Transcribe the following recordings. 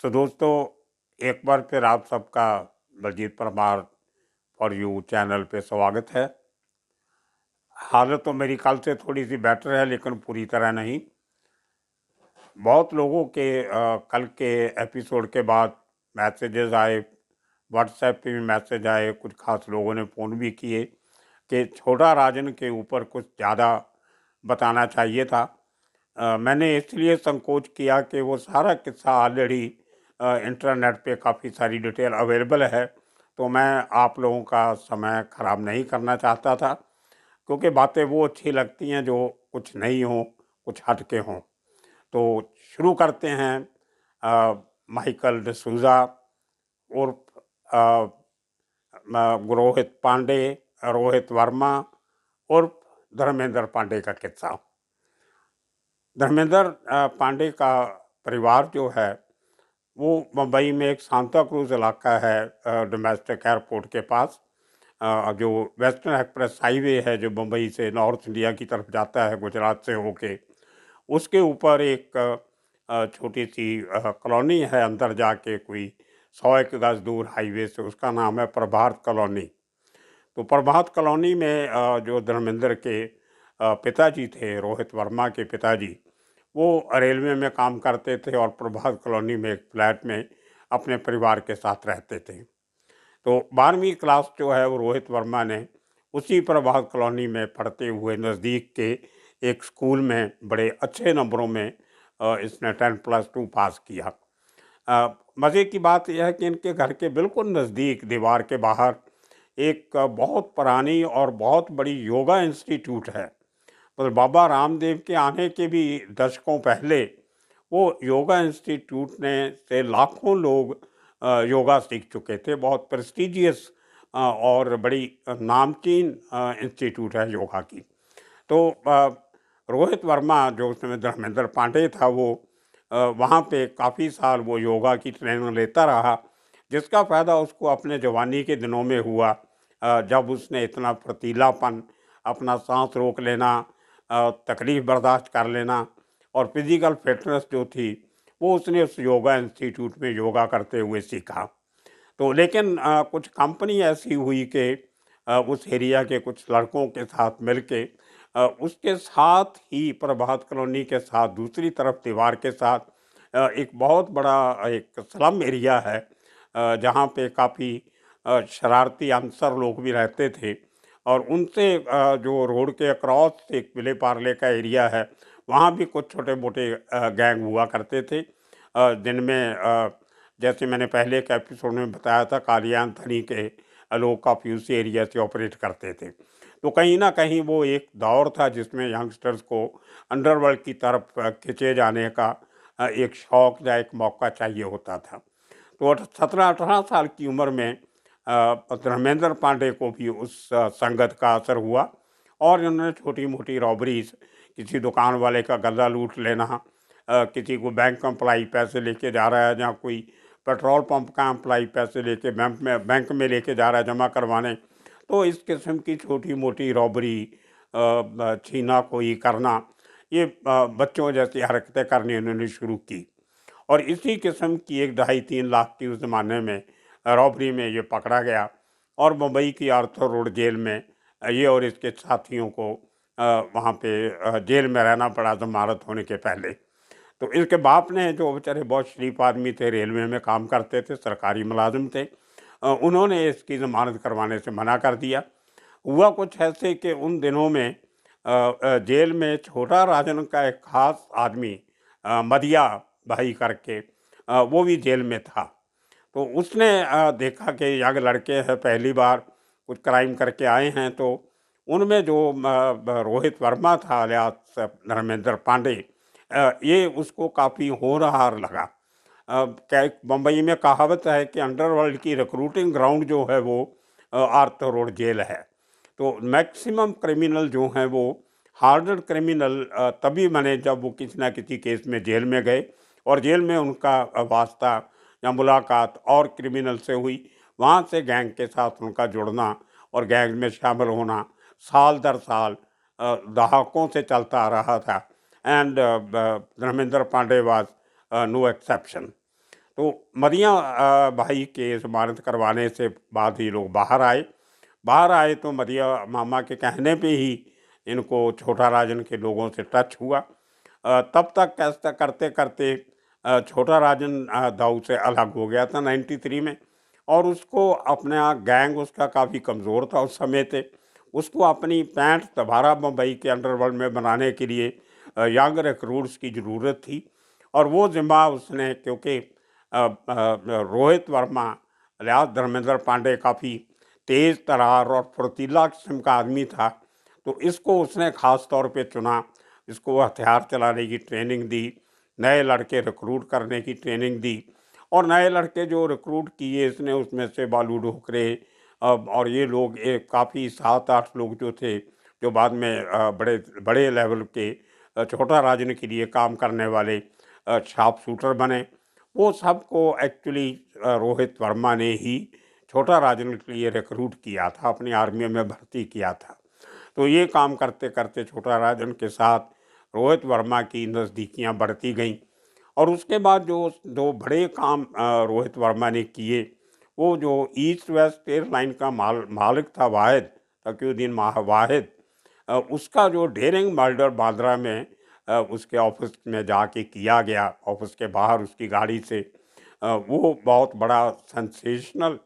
दोस्तों, एक बार फिर आप सबका Baljeet Parmar for you channel पे स्वागत है। हालत तो मेरी कल से थोड़ी सी बेटर है, लेकिन पूरी तरह नहीं। बहुत लोगों के कल के एपिसोड के बाद मैसेजेस आए, व्हाट्सएप पे भी मैसेज आए, कुछ खास लोगों ने फ़ोन भी किए कि छोटा राजन के ऊपर कुछ ज़्यादा बताना चाहिए था। मैंने इसलिए संकोच किया कि वो सारा किस्सा ऑलरेडी इंटरनेट पे काफ़ी सारी डिटेल अवेलेबल है, तो मैं आप लोगों का समय ख़राब नहीं करना चाहता था, क्योंकि बातें वो अच्छी लगती हैं जो कुछ नई हों, कुछ हट के हों। तो शुरू करते हैं। माइकल डिसूज़ा उर्फ रोहित पांडे, रोहित वर्मा उर्फ धर्मेंद्र पांडे का किस्सा। धर्मेंद्र पांडे का परिवार जो है वो मुंबई में एक सांता क्रूज इलाका है, डोमेस्टिक एयरपोर्ट के पास। जो वेस्टर्न एक्सप्रेस हाईवे है जो मुंबई से नॉर्थ इंडिया की तरफ जाता है गुजरात से होके, उसके ऊपर एक छोटी सी कॉलोनी है। अंदर जाके कोई 100 गज दूर हाईवे से, उसका नाम है प्रभात कॉलोनी। तो प्रभात कॉलोनी में जो धर्मेंद्र के पिताजी थे, रोहित वर्मा के पिताजी, वो रेलवे में काम करते थे और प्रभात कॉलोनी में एक फ्लैट में अपने परिवार के साथ रहते थे। तो 12वीं क्लास जो है वो रोहित वर्मा ने उसी प्रभात कॉलोनी में पढ़ते हुए नज़दीक के एक स्कूल में बड़े अच्छे नंबरों में इसने 10+2 पास किया। मज़े की बात यह है कि इनके घर के बिल्कुल नज़दीक दीवार के बाहर एक बहुत पुरानी और बहुत बड़ी योगा इंस्टीट्यूट है। मतलब बाबा रामदेव के आने के भी दशकों पहले वो योगा इंस्टीट्यूट ने से लाखों लोग योगा सीख चुके थे। बहुत प्रेस्टिजियस और बड़ी नामचीन इंस्टीट्यूट है योगा की। तो रोहित वर्मा जो उस समय धर्मेंद्र पांडे था, वो वहाँ पे काफ़ी साल वो योगा की ट्रेनिंग लेता रहा, जिसका फ़ायदा उसको अपने जवानी के दिनों में हुआ, जब उसने इतना फुर्तीलापन, अपना सांस रोक लेना, तकलीफ़ बर्दाश्त कर लेना और फिज़िकल फिटनेस जो थी वो उसने उस योगा इंस्टीट्यूट में योगा करते हुए सीखा। तो लेकिन कुछ कंपनी ऐसी हुई कि उस एरिया के कुछ लड़कों के साथ मिलके उसके साथ ही प्रभात कॉलोनी के साथ दूसरी तरफ दीवार के साथ एक बहुत बड़ा एक स्लम एरिया है, जहाँ पे काफ़ी शरारती अनसर लोग भी रहते थे। और उनसे जो रोड के अक्रॉस एक विले पार्ले का एरिया है, वहाँ भी कुछ छोटे मोटे गैंग हुआ करते थे, जिनमें जैसे मैंने पहले के एपिसोड में बताया था, कालियान थनी के लोग काफ़ी उसी एरिया से ऑपरेट करते थे। तो कहीं ना कहीं वो एक दौर था जिसमें यंगस्टर्स को अंडरवर्ल्ड की तरफ खिंचे जाने का एक शौक या एक मौका चाहिए होता था। तो 17-18 साल की उम्र में धर्मेंद्र पांडे को भी उस संगत का असर हुआ और इन्होंने छोटी मोटी रॉबरीज, किसी दुकान वाले का गला लूट लेना, किसी को बैंक एम्प्लाई पैसे लेके जा रहा है, जहाँ कोई पेट्रोल पंप का एम्प्लाई पैसे लेके बैंक में लेके जा रहा है जमा करवाने, तो इस किस्म की छोटी मोटी रॉबरी, छीना कोई करना, ये बच्चों जैसी हरकतें करनी उन्होंने शुरू की। और इसी किस्म की एक 2.5-3 लाख की उस ज़माने में रॉबरी में ये पकड़ा गया और मुंबई की आर्थर रोड जेल में ये और इसके साथियों को वहाँ पे जेल में रहना पड़ा ज़मानत होने के पहले। तो इसके बाप ने, जो बेचारे बहुत शरीफ आदमी थे, रेलवे में काम करते थे, सरकारी मुलाजिम थे, उन्होंने इसकी ज़मानत करवाने से मना कर दिया। हुआ कुछ ऐसे कि उन दिनों में जेल में छोटा राजन का एक ख़ास आदमी, मदिया भाई करके, वो भी जेल में था। तो उसने देखा कि यंग लड़के हैं, पहली बार कुछ क्राइम करके आए हैं, तो उनमें जो रोहित वर्मा था अलियास धर्मेंद्र पांडे, ये उसको काफ़ी होनहार लगा। क्या मुंबई में कहावत है कि अंडरवर्ल्ड की रिक्रूटिंग ग्राउंड जो है वो आर्थर रोड जेल है। तो मैक्सिमम क्रिमिनल जो हैं वो हार्डर क्रिमिनल तभी बने जब वो किसी ना किसी केस में जेल में गए और जेल में उनका वास्ता या मुलाकात और क्रिमिनल से हुई। वहाँ से गैंग के साथ उनका जुड़ना और गैंग में शामिल होना साल दर साल दहाकों से चलता आ रहा था। And Dharmendra Pandey was no exception. तो मदिया भाई के ज़मानत करवाने से बाद ये लोग बाहर आए। बाहर आए तो मदिया मामा के कहने पे ही इनको छोटा राजन के लोगों से टच हुआ। तब तक कैसे करते करते छोटा राजन दाऊ से अलग हो गया था 93 में, और उसको अपना गैंग उसका काफ़ी कमज़ोर था उस समय पे। उसको अपनी पैंठ दोबारा मुंबई के अंडरवर्ल्ड में बनाने के लिए यंग रिक्रूट्स की ज़रूरत थी, और वो ज़िम्मा उसने, क्योंकि रोहित वर्मा लिहाज धर्मेंद्र पांडे काफ़ी तेज़ तरार और फुर्तीला किस्म का आदमी था, तो इसको उसने ख़ास तौर पे चुना। इसको हथियार चलाने की ट्रेनिंग दी, नए लड़के रिक्रूट करने की ट्रेनिंग दी, और नए लड़के जो रिक्रूट किए इसने उसमें से बालू ढोकरे और ये लोग एक काफ़ी 7-8 लोग जो थे, जो बाद में बड़े बड़े लेवल के छोटा राजन के लिए काम करने वाले शार्प शूटर बने। वो सबको एक्चुअली रोहित वर्मा ने ही छोटा राजन के लिए रिक्रूट किया था, अपनी आर्मी में भर्ती किया था। तो ये काम करते करते छोटा राजन के साथ रोहित वर्मा की नज़दीकियाँ बढ़ती गईं, और उसके बाद जो दो बड़े काम रोहित वर्मा ने किए, वो जो ईस्ट वेस्ट एयरलाइन का मालिक था वाहिद, तकीउद्दीन वाहिद, उसका जो डेरिंग मर्डर बांद्रा में उसके ऑफिस में जाके किया गया, ऑफिस के बाहर उसकी गाड़ी से, वो बहुत बड़ा सेंसेशनल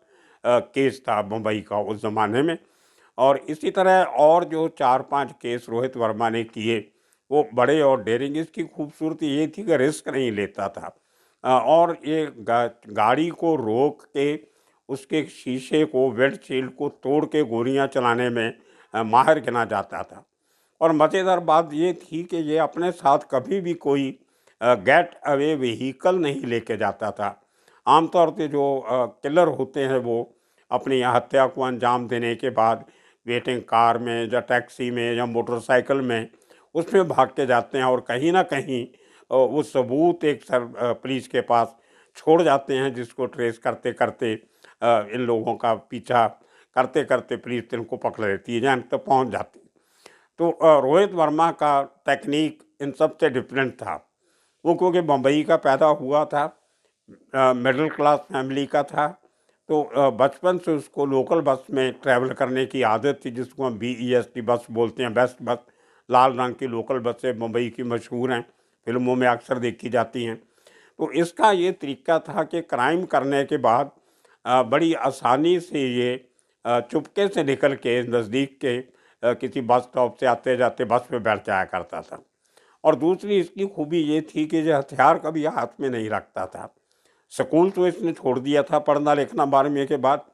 केस था मुंबई का उस ज़माने में। और इसी तरह और जो 4-5 केस रोहित वर्मा ने किए, वो बड़े और डेरिंग। इसकी खूबसूरती ये थी कि रिस्क नहीं लेता था, और ये गाड़ी को रोक के उसके शीशे को, विंडशील्ड को तोड़ के गोलियां चलाने में माहिर गिना जाता था। और मज़ेदार बात ये थी कि ये अपने साथ कभी भी कोई गेट अवे व्हीकल नहीं लेके जाता था। आमतौर पे जो किलर होते हैं वो अपनी हत्या को अंजाम देने के बाद वेटिंग कार में या टैक्सी में या मोटरसाइकिल में उसमें भाग के जाते हैं, और कहीं ना कहीं वो सबूत एक पुलिस के पास छोड़ जाते हैं, जिसको ट्रेस करते करते इन लोगों का पीछा करते करते पुलिस इनको पकड़ लेती है, जहाँ तक पहुँच जाती है। तो रोहित वर्मा का टेक्निक इन सब से डिफरेंट था। वो क्योंकि बम्बई का पैदा हुआ था, मिडिल क्लास फैमिली का था, तो बचपन से उसको लोकल बस में ट्रैवल करने की आदत थी, जिसको हम BEST बस बोलते हैं, बेस्ट बस। लाल रंग की लोकल बसें मुंबई की मशहूर हैं, फिल्मों में अक्सर देखी जाती हैं। तो इसका ये तरीका था कि क्राइम करने के बाद बड़ी आसानी से ये चुपके से निकल के नज़दीक के किसी बस स्टॉप से आते जाते बस में बैठ जाया करता था। और दूसरी इसकी खूबी ये थी कि ये हथियार कभी हाथ में नहीं रखता था। स्कूल तो इसने छोड़ दिया था पढ़ना लिखना 12वीं के बाद,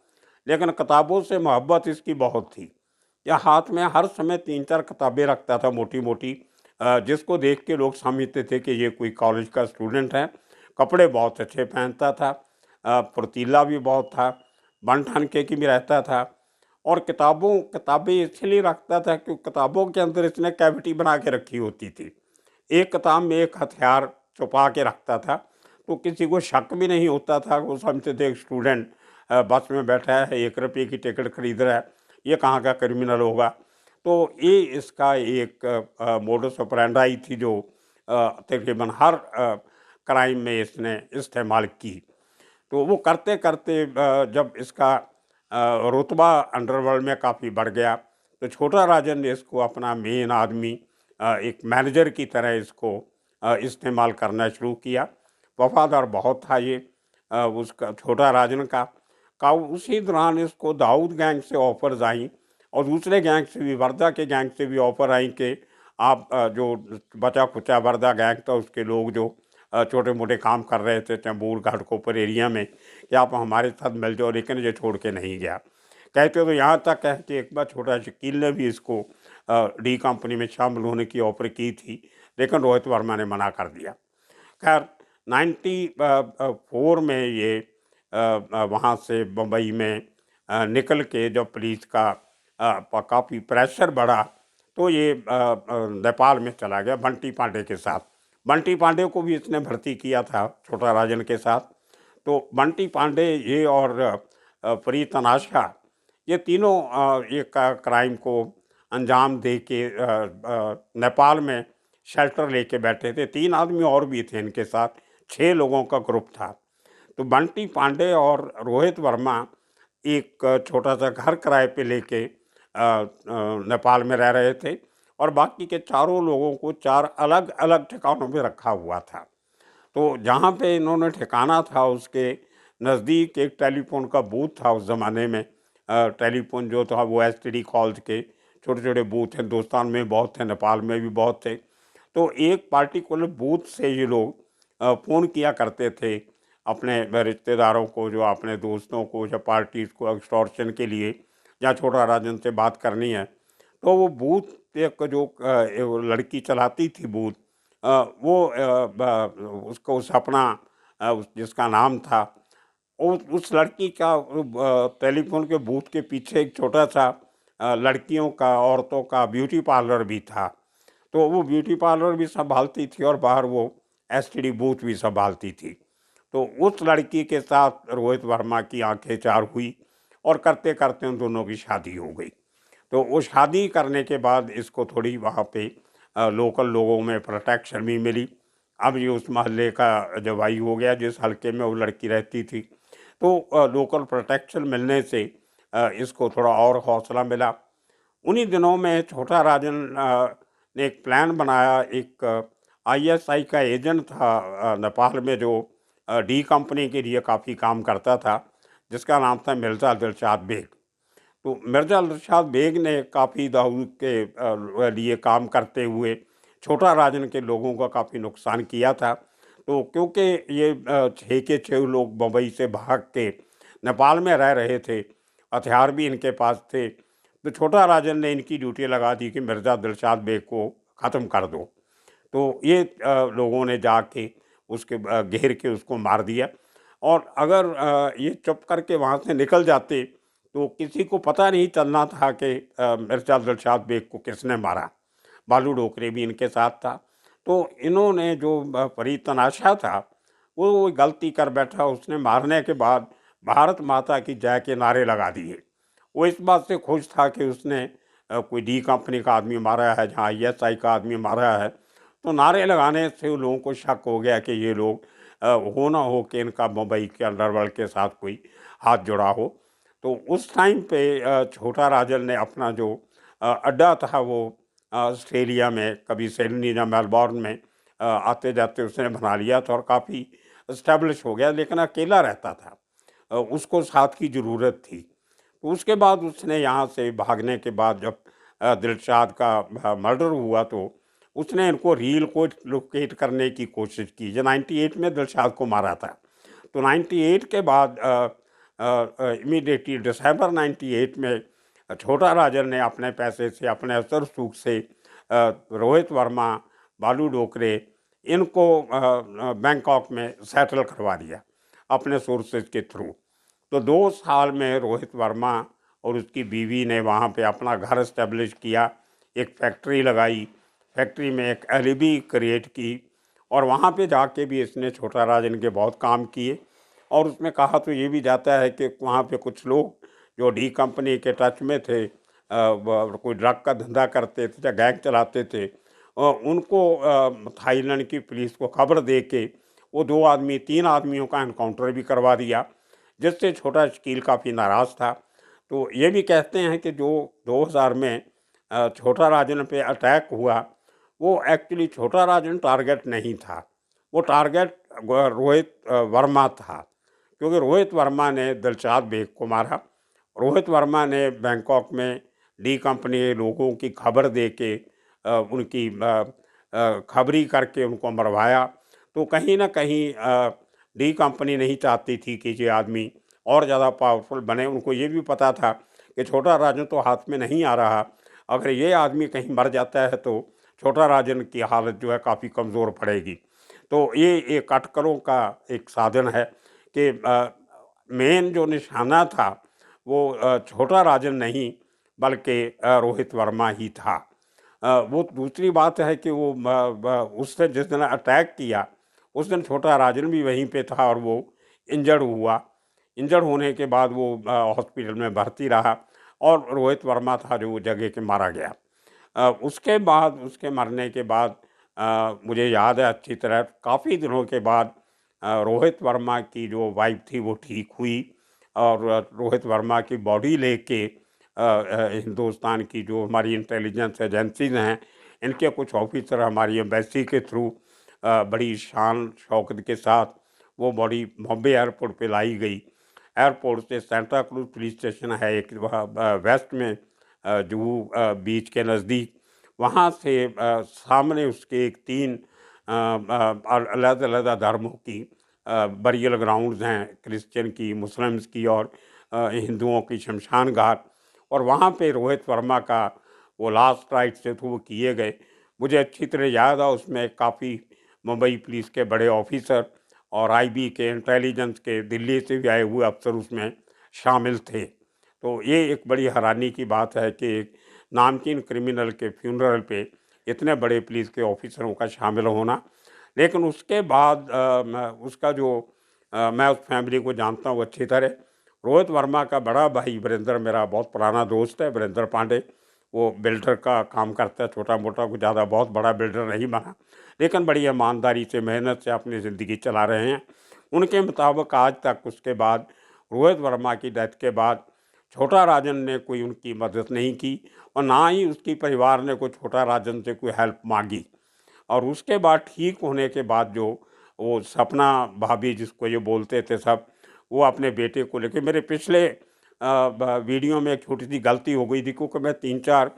लेकिन किताबों से मोहब्बत इसकी बहुत थी। यह हाथ में हर समय 3-4 किताबें रखता था, मोटी मोटी, जिसको देख के लोग समझते थे कि ये कोई कॉलेज का स्टूडेंट है। कपड़े बहुत अच्छे पहनता था, फुर्तीला भी बहुत था, बन ठन के भी रहता था। और किताबें इसलिए रखता था क्योंकि किताबों के अंदर इसने कैविटी बना के रखी होती थी। एक किताब में एक हथियार छुपा के रखता था, तो किसी को शक भी नहीं होता था। वो समझते थे एक स्टूडेंट बस में बैठा है, 1 रुपये की टिकट खरीद रहा है, ये कहाँ का क्रिमिनल होगा। तो ये इसका एक मोडस ऑपरेंडाई थी, जो तकरीबन हर क्राइम में इसने इस्तेमाल की। तो वो करते करते जब इसका रुतबा अंडरवर्ल्ड में काफ़ी बढ़ गया, तो छोटा राजन ने इसको अपना मेन आदमी, एक मैनेजर की तरह इसको इस्तेमाल करना शुरू किया। वफादार बहुत था ये उसका, छोटा राजन का उसी दौरान इसको दाऊद गैंग से ऑफर्स आई, और दूसरे गैंग से भी, वर्धा के गैंग से भी ऑफर आई कि आप जो बचा खुचा वर्धा गैंग था उसके लोग जो छोटे मोटे काम कर रहे थे चंबूर घाटकोपर एरिया में, कि आप हमारे साथ मिल जाओ। लेकिन ये छोड़ के नहीं गया। कहते तो यहाँ तक है कि एक बार छोटा शकील ने भी इसको डी कंपनी में शामिल होने की ऑफर की थी, लेकिन रोहित वर्मा ने मना कर दिया। खैर 94 में ये वहाँ से बम्बई में निकल के जब पुलिस का काफ़ी प्रेशर बढ़ा, तो ये नेपाल में चला गया बंटी पांडे के साथ। बंटी पांडे को भी इसने भर्ती किया था छोटा राजन के साथ। तो बंटी पांडे ये और फरीद तनाशा, ये तीनों एक क्राइम को अंजाम दे के नेपाल में शेल्टर लेके बैठे थे। 3 आदमी और भी थे इनके साथ, 6 लोगों का ग्रुप था। तो बंटी पांडे और रोहित वर्मा एक छोटा सा घर किराए पे लेके नेपाल में रह रहे थे और बाकी के चारों लोगों को चार अलग अलग ठिकानों पे रखा हुआ था। तो जहाँ पे इन्होंने ठिकाना था उसके नज़दीक एक टेलीफोन का बूथ था उस ज़माने में। टेलीफोन जो था वो एसटीडी कॉल्स के छोटे छोटे बूथ हिंदुस्तान में बहुत थे, नेपाल में भी बहुत थे। तो एक पार्टिकुलर बूथ से ये लोग फ़ोन किया करते थे अपने रिश्तेदारों को, जो अपने दोस्तों को या पार्टीज़ को एक्सटॉर्शन के लिए, या छोटा राजन से बात करनी है। तो वो बूथ एक जो वो लड़की चलाती थी बूथ, वो उसको सपना, जिसका नाम था, उस लड़की का टेलीफोन के बूथ के पीछे एक छोटा सा लड़कियों का, औरतों का ब्यूटी पार्लर भी था। तो वो ब्यूटी पार्लर भी संभालती थी और बाहर वो एसटीडी बूथ भी संभालती थी। तो उस लड़की के साथ रोहित वर्मा की आंखें चार हुई और करते करते उन दोनों की शादी हो गई। तो वो शादी करने के बाद इसको थोड़ी वहाँ पे लोकल लोगों में प्रोटेक्शन भी मिली। अब ये उस मोहल्ले का जवाई हो गया जिस हल्के में वो लड़की रहती थी। तो लोकल प्रोटेक्शन मिलने से इसको थोड़ा और हौसला मिला। उन्हीं दिनों में छोटा राजन ने एक प्लान बनाया। एक आईएसआई का एजेंट था नेपाल में, जो डी कंपनी के लिए काफ़ी काम करता था, जिसका नाम था मिर्ज़ा दिलशाद बेग। तो मिर्ज़ा दिलशाद बेग ने काफ़ी दाऊद के लिए काम करते हुए छोटा राजन के लोगों का काफ़ी नुकसान किया था। तो क्योंकि ये 6 के 6 लोग बम्बई से भाग के नेपाल में रह रहे थे, हथियार भी इनके पास थे, तो छोटा राजन ने इनकी ड्यूटी लगा दी कि मिर्ज़ा दिलशाद बेग को ख़त्म कर दो। तो ये लोगों ने जाके उसके घेर के उसको मार दिया। और अगर ये चुप करके वहाँ से निकल जाते तो किसी को पता नहीं चलना था कि मिर्ज़ा दिलशाद बेग को किसने मारा। बालू डोकरे भी इनके साथ था। तो इन्होंने जो परी तनाशा था वो गलती कर बैठा। उसने मारने के बाद भारत माता की जय के नारे लगा दिए। वो इस बात से खुश था कि उसने कोई डी कंपनी का आदमी मारा है, जहाँ आईएसआई का आदमी मारा है। तो नारे लगाने से लोगों को शक हो गया कि ये लोग हो ना हो कि इनका मुंबई के अंडरवर्ल्ड के साथ कोई हाथ जुड़ा हो। तो उस टाइम पे छोटा राजन ने अपना जो अड्डा था वो ऑस्ट्रेलिया में, कभी सिडनी या मेलबॉर्न में आते जाते उसने बना लिया था और काफ़ी इस्टेब्लिश हो गया, लेकिन अकेला रहता था। उसको साथ की ज़रूरत थी। तो उसके बाद उसने यहाँ से भागने के बाद जब दिलशाद का मर्डर हुआ तो उसने इनको रील को लोकेट करने की कोशिश की। जो 98 में दिलशाद को मारा था, तो 98 के बाद इमीडिएटली दिसंबर 98 में छोटा राजन ने अपने पैसे से, अपने असर सूख से रोहित वर्मा, बालू डोकरे, इनको बैंकॉक में सेटल करवा दिया अपने सोर्सेज के थ्रू। तो 2 साल में रोहित वर्मा और उसकी बीवी ने वहाँ पे अपना घर इस्टेब्लिश किया, एक फैक्ट्री लगाई, फैक्ट्री में एक एलईडी क्रिएट की और वहाँ पे जाके भी इसने छोटा राजन के बहुत काम किए। और उसमें कहा तो ये भी जाता है कि वहाँ पे कुछ लोग जो डी कंपनी के टच में थे, कोई ड्रग का धंधा करते थे या गैंग चलाते थे, उनको थाईलैंड की पुलिस को खबर दे के वो 2 आदमी 3 आदमियों का एनकाउंटर भी करवा दिया, जिससे छोटा शकील काफ़ी नाराज़ था। तो ये भी कहते हैं कि जो 2000 में छोटा राजन पे अटैक हुआ, वो एक्चुअली छोटा राजन टारगेट नहीं था, वो टारगेट रोहित वर्मा था। क्योंकि रोहित वर्मा ने दिलशाद बेग को मारा। रोहित वर्मा ने बैंकॉक में डी कंपनी के लोगों की खबर दे के उनकी खबरी करके उनको मरवाया। तो कहीं ना कहीं डी कंपनी नहीं चाहती थी कि ये आदमी और ज़्यादा पावरफुल बने। उनको ये भी पता था कि छोटा राजन तो हाथ में नहीं आ रहा, अगर ये आदमी कहीं मर जाता है तो छोटा राजन की हालत जो है काफ़ी कमज़ोर पड़ेगी। तो ये एक अटकलों का एक साधन है कि मेन जो निशाना था वो छोटा राजन नहीं बल्कि रोहित वर्मा ही था। वो दूसरी बात है कि वो उसने जिस दिन अटैक किया उस दिन छोटा राजन भी वहीं पे था और वो इंजर्ड हुआ। इंजर्ड होने के बाद वो हॉस्पिटल में भर्ती रहा और रोहित वर्मा था जो वो जगह के मारा गया। उसके बाद, उसके मरने के बाद मुझे याद है अच्छी तरह, काफ़ी दिनों के बाद रोहित वर्मा की जो वाइफ थी वो ठीक हुई और रोहित वर्मा की बॉडी लेके हिंदुस्तान की जो हमारी इंटेलिजेंस एजेंसीज हैं, इनके कुछ ऑफिसर हमारी एम्बेसी के थ्रू बड़ी शान शौकत के साथ वो बॉडी बॉम्बे एयरपोर्ट पे लाई गई। एयरपोर्ट से सेंटा क्रूज पुलिस स्टेशन है एक वहाँ वेस्ट में, जुहू बीच के नज़दीक, वहाँ से सामने उसके एक 3 अलग-अलग धर्मों की बरियल ग्राउंड्स हैं, क्रिश्चियन की, मुस्लिम्स की और हिंदुओं की शमशान घाट, और वहाँ पे रोहित वर्मा का वो लास्ट राइट्स थे तो वो किए गए। मुझे अच्छी तरह याद है उसमें काफ़ी मुंबई पुलिस के बड़े ऑफिसर और आईबी के, इंटेलिजेंस के, दिल्ली से भी आए हुए अफसर उसमें शामिल थे। तो ये एक बड़ी हैरानी की बात है कि एक नामचीन क्रिमिनल के फ्यूनरल पे इतने बड़े पुलिस के ऑफिसरों का शामिल होना। लेकिन उसके बाद उसका जो मैं उस फैमिली को जानता हूँ अच्छी तरह। रोहित वर्मा का बड़ा भाई वीरेंद्र मेरा बहुत पुराना दोस्त है, वीरेंद्र पांडे। वो बिल्डर का काम करता है, छोटा मोटा, कुछ ज़्यादा बहुत बड़ा बिल्डर नहीं बना, लेकिन बड़ी ईमानदारी से, मेहनत से अपनी ज़िंदगी चला रहे हैं। उनके मुताबिक आज तक उसके बाद, रोहित वर्मा की डेथ के बाद, छोटा राजन ने कोई उनकी मदद नहीं की और ना ही उसकी परिवार ने कोई छोटा राजन से कोई हेल्प मांगी। और उसके बाद ठीक होने के बाद जो वो सपना भाभी जिसको ये बोलते थे सब, वो अपने बेटे को लेके, मेरे पिछले वीडियो में एक छोटी सी गलती हो गई थी क्योंकि मैं 3-4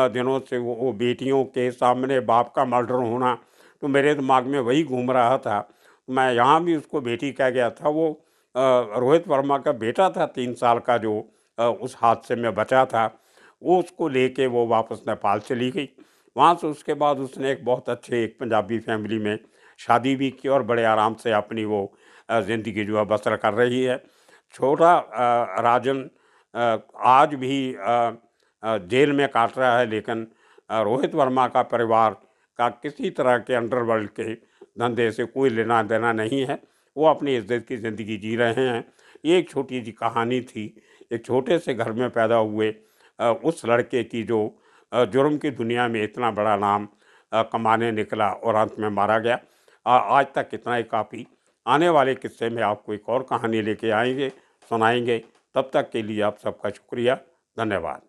दिनों से वो बेटियों के सामने बाप का मर्डर होना, तो मेरे दिमाग में वही घूम रहा था। मैं यहाँ भी उसको बेटी कह गया था, वो रोहित वर्मा का बेटा था 3 साल का जो उस हादसे में बचा था। वो उसको लेके वो वापस नेपाल चली गई। वहाँ से उसके बाद उसने एक बहुत अच्छे एक पंजाबी फैमिली में शादी भी की और बड़े आराम से अपनी वो ज़िंदगी जो है बसर कर रही है। छोटा राजन आज भी जेल में काट रहा है, लेकिन रोहित वर्मा का परिवार का किसी तरह के अंडरवर्ल्ड के धंधे से कोई लेना देना नहीं है। वो अपनी इज्जत की ज़िंदगी जी रहे हैं। ये एक छोटी सी कहानी थी, एक छोटे से घर में पैदा हुए उस लड़के की जो जुर्म की दुनिया में इतना बड़ा नाम कमाने निकला और अंत में मारा गया। आज तक इतना ही काफ़ी। आने वाले किस्से में आपको एक और कहानी लेके आएंगे, सुनाएंगे। तब तक के लिए आप सबका शुक्रिया, धन्यवाद।